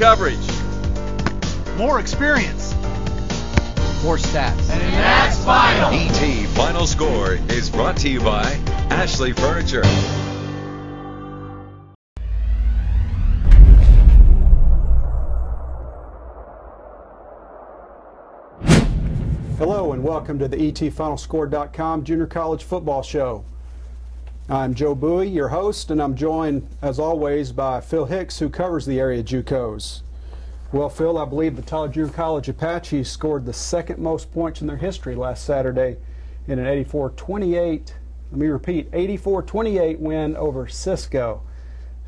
coverage. More experience. More stats. And that's final. ET Final Score is brought to you by Ashley Furniture. Hello and welcome to the ETFinalScore.com Junior College Football Show. I'm Joe Buie, your host, and I'm joined, as always, by Phil Hicks, who covers the area JUCOs. Well, Phil, I believe the Tyler Junior College Apaches scored the second most points in their history last Saturday in an 84-28, let me repeat, 84-28 win over Cisco.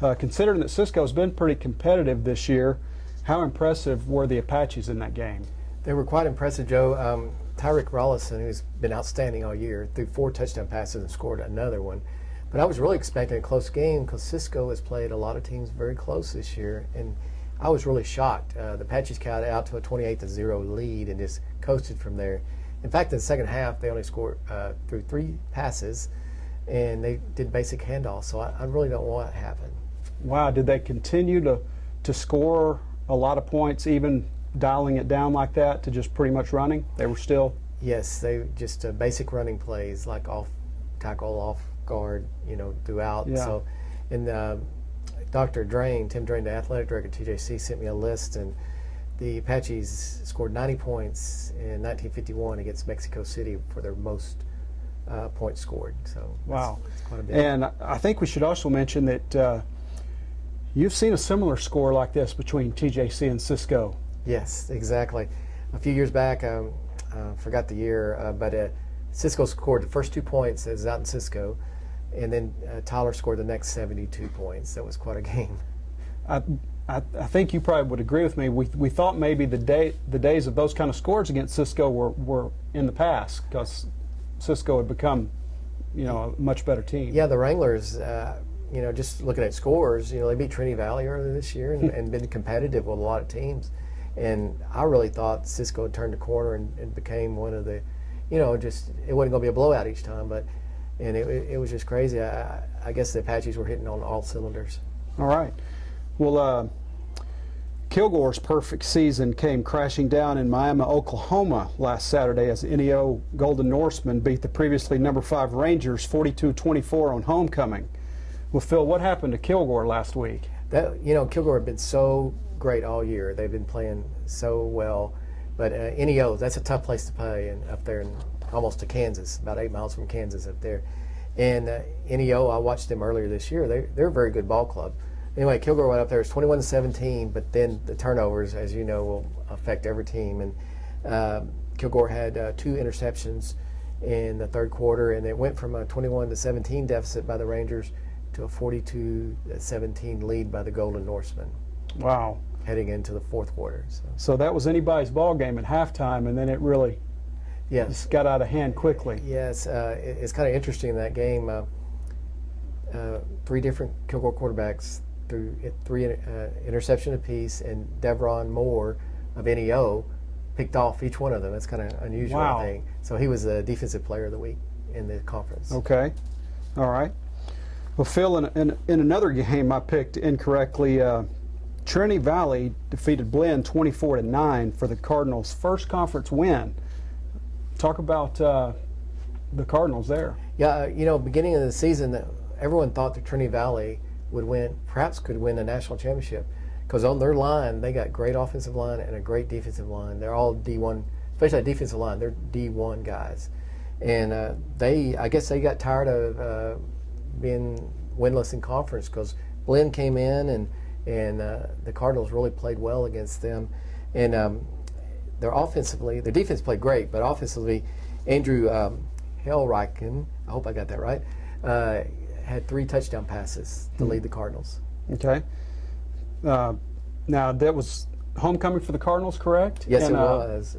Considering that Cisco's been pretty competitive this year, how impressive were the Apaches in that game? They were quite impressive, Joe. Tyrick Rollison, who's been outstanding all year, threw 4 touchdown passes and scored another one. But I was really expecting a close game because Cisco has played a lot of teams very close this year, and I was really shocked. The Apaches got out to a 28-0 lead and just coasted from there. In fact, in the second half, they only scored through 3 passes, and they did basic handoffs, so I really don't know what happened. Wow, did they continue to score a lot of points, even dialing it down like that to just pretty much running? They were still? Yes, they just basic running plays like off tackle, off guard, throughout. Yeah. So, and Tim Drain, the athletic director at TJC, sent me a list, and the Apaches scored 90 points in 1951 against Mexico City for their most points scored. So wow, that's quite a bit. And I think we should also mention that you've seen a similar score like this between TJC and Cisco. Yes, exactly. A few years back, forgot the year, but Cisco scored the first 2 points. It was out in Cisco, and then Tyler scored the next 72 points. That was quite a game. I think you probably would agree with me. We thought maybe the days of those kind of scores against Cisco were in the past because Cisco had become, a much better team. Yeah, the Wranglers. Just looking at scores, they beat Trinity Valley earlier this year and been competitive with a lot of teams. And I really thought Cisco had turned the corner and became one of the, it wasn't going to be a blowout each time, and it was just crazy. I guess the Apaches were hitting on all cylinders. All right. Well, Kilgore's perfect season came crashing down in Miami, Oklahoma last Saturday as NEO Golden Norsemen beat the previously number 5 Rangers 42-24 on homecoming. Well, Phil, what happened to Kilgore last week? Kilgore had been so great all year. They've been playing so well, but NEO, that's a tough place to play, and up there almost to Kansas, about 8 miles from Kansas up there. And NEO, I watched them earlier this year. They're a very good ball club. Anyway, Kilgore went up there. It's 21-17, but then the turnovers, as you know, will affect every team. And Kilgore had 2 interceptions in the third quarter, and it went from a 21-17 deficit by the Rangers to a 42-17 lead by the Golden Norsemen. Wow. Heading into the fourth quarter. So that was anybody's ball game at halftime, and then it really just got out of hand quickly. Yes, it's kind of interesting in that game. 3 different Kilgore quarterbacks threw 3 interception apiece, and Devron Moore of NEO picked off each one of them. That's kind of unusual, wow. I think. So he was the defensive player of the week in the conference. Okay. All right. Well, Phil, in another game I picked incorrectly, Trinity Valley defeated Blinn 24-9 for the Cardinals' first conference win. Talk about the Cardinals there. Yeah, beginning of the season, everyone thought that Trinity Valley could win a national championship because on their line, they got great offensive line and a great defensive line. They're all D1, especially that defensive line. They're D1 guys. And I guess they got tired of being winless in conference because Blinn came in and the Cardinals really played well against them. And their defense played great, but offensively, Andrew Hellreichen, I hope I got that right, had 3 touchdown passes to lead the Cardinals. Okay. Now, that was homecoming for the Cardinals, correct? Yes, it was.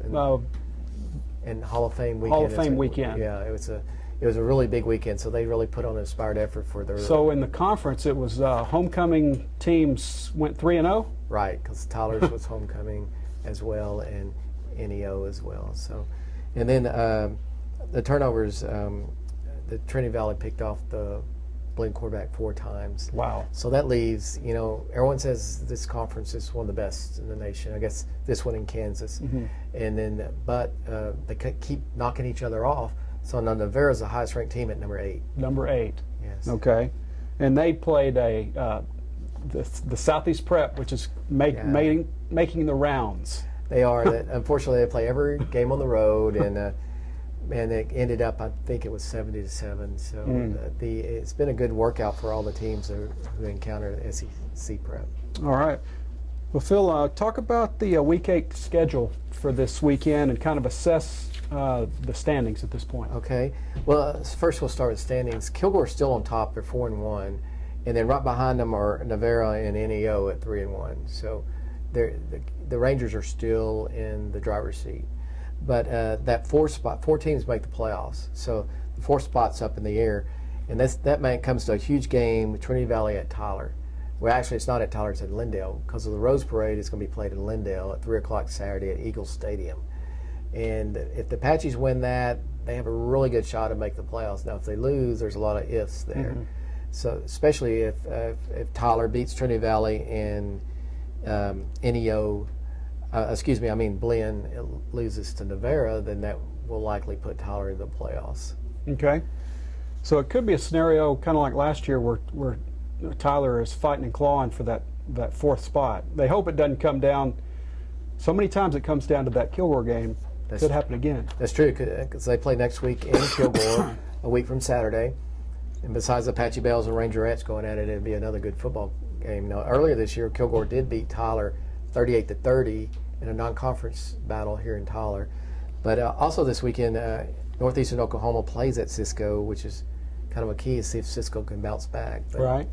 And Hall of Fame weekend. Hall of Fame weekend. Yeah, it was a really big weekend, so they really put on an inspired effort for their. So in the conference, it was homecoming teams went 3-0. Right, because Tyler's was homecoming as well, and NEO as well. So, and then the turnovers, the Trinity Valley picked off the Blinn quarterback 4 times. Wow. So that leaves, everyone says this conference is one of the best in the nation. I guess this one in Kansas. And then, but they keep knocking each other off. So now Navarra is the highest ranked team at number 8. Number 8. Yes. Okay. And they played the Southeast Prep, which is making the rounds. They are. Unfortunately, they play every game on the road, and it ended up, I think it was 70-7. So it's been a good workout for all the teams who encounter SEC Prep. All right. Well, Phil, talk about the Week 8 schedule for this weekend and kind of assess the standings at this point. Okay. Well, first we'll start with standings. Kilgore's still on top. They're 4-1. And then right behind them are Navarra and NEO at 3-1. So the Rangers are still in the driver's seat. But that 4 teams make the playoffs. So the 4th spot's up in the air. And that comes to a huge game with Trinity Valley at Tyler. Well, actually, it's not at Tyler, it's at Lindale. Because of the Rose Parade, it's going to be played in Lindale at 3 o'clock Saturday at Eagle Stadium. And if the Apaches win that, they have a really good shot to make the playoffs. Now, if they lose, there's a lot of ifs there. So especially if Tyler beats Trinity Valley and Blinn loses to Navarra, then that will likely put Tyler in the playoffs. Okay. So it could be a scenario kind of like last year where Tyler is fighting and clawing for that 4th spot. They hope it doesn't come down. So many times it comes down to that Kilgore game. Could happen again. That's true, because they play next week in Kilgore, a week from Saturday. And besides the Apache Bells and Rangerettes going at it, it'd be another good football game. Now, earlier this year, Kilgore did beat Tyler 38-30 in a non-conference battle here in Tyler. But also this weekend, Northeastern Oklahoma plays at Cisco, which is kind of a key to see if Cisco can bounce back. Right.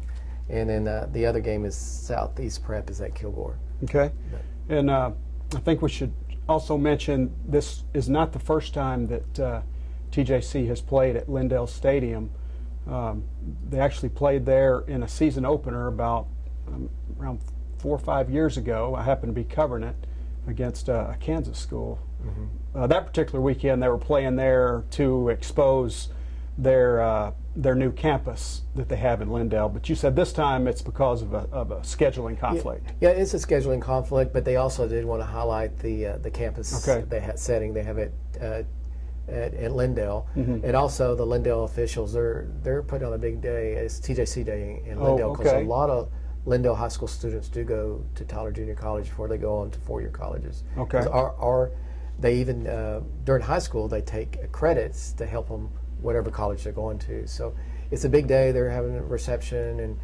And then the other game is Southeast Prep is at Kilgore. Okay. And I think we should also mention this is not the first time that TJC has played at Lindale Stadium. They actually played there in a season opener about around 4 or 5 years ago. I happened to be covering it against a Kansas school. That particular weekend they were playing there to expose their new campus that they have in Lindale. But you said this time it's because of a scheduling conflict. Yeah, it's a scheduling conflict, but they also did want to highlight the campus setting they have at Lindale, and also the Lindale officials. They're putting on a big day. It's TJC Day in Lindale because a lot of Lindale high school students do go to Tyler Junior College before they go on to 4-year colleges. Okay. Or they even during high school they take credits to help them whatever college they're going to. So it's a big day. They're having a reception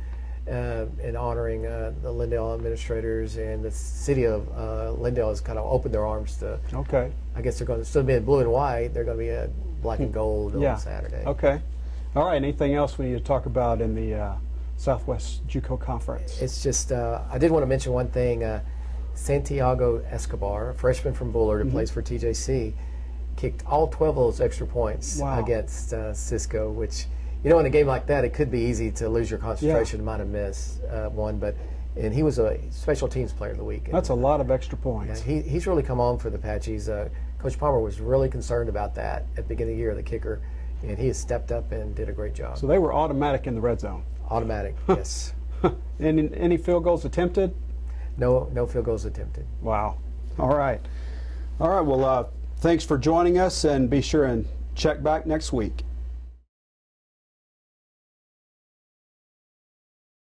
and honoring the Lindale administrators, and the city of Lindale has kind of opened their arms to. Okay. I guess they're going to still be in blue and white. They're going to be a black and gold on Saturday. Okay. All right. Anything else we need to talk about in the Southwest JUCO Conference? It's just I did want to mention one thing. Santiago Escobar, a freshman from Bullard who plays for TJC, kicked all 12 of those extra points against Cisco, which, in a game like that, it could be easy to lose your concentration, might have missed one, and he was a special teams player of the week. That's a lot of extra points. Yeah, he's really come on for the Apaches. Coach Palmer was really concerned about that at the beginning of the year, the kicker, and he has stepped up and did a great job. So they were automatic in the red zone? Automatic, yes. Any field goals attempted? No field goals attempted. Wow. All right. Well, thanks for joining us, and be sure and check back next week.